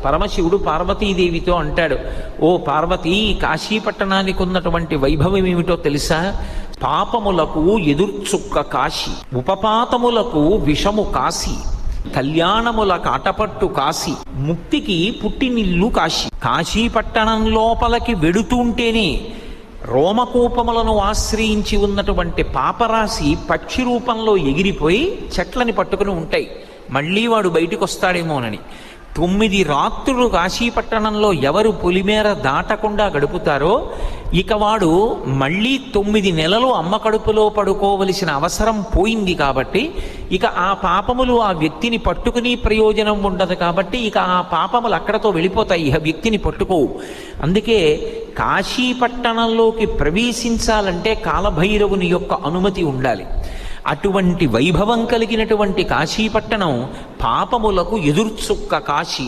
పరమశివుడు పార్వతీదేవితో అంటాడు, ఓ పార్వతీ, కాశీపట్టణానికి ఉన్నటువంటి వైభవం ఏమిటో తెలుసా? పాపములకు ఎదుర్చుక్క కాశీ, ఉపపాతములకు విషము కాశీ, కళ్యాణముల కాటపట్టు కాశీ, ముక్తికి పుట్టినిల్లు కాశీ. కాశీపట్టణం లోపలికి వెడుతుంటేనే రోమకూపములను ఆశ్రయించి ఉన్నటువంటి పాపరాశి పక్షి రూపంలో ఎగిరిపోయి చెట్లని పట్టుకుని ఉంటాయి. మళ్ళీ వాడు బయటికి వస్తాడేమోనని 9 రాత్రులు కాశీపట్టణంలో ఎవరు పొలిమేర దాటకుండా గడుపుతారో ఇక వాడు మళ్ళీ 9 నెలలు అమ్మ కడుపులో పడుకోవలసిన అవసరం పోయింది. కాబట్టి ఇక ఆ పాపములు ఆ వ్యక్తిని పట్టుకుని ప్రయోజనం ఉండదు. కాబట్టి ఇక ఆ పాపములు అక్కడతో వెళ్ళిపోతాయి, ఆ వ్యక్తిని పట్టుకోవు. అందుకే కాశీపట్టణంలోకి ప్రవేశించాలంటే కాలభైరవుని యొక్క అనుమతి ఉండాలి. అటువంటి వైభవం కలిగినటువంటి కాశీపట్టణం పాపములకు ఎదుర్చుక్క కాశీ.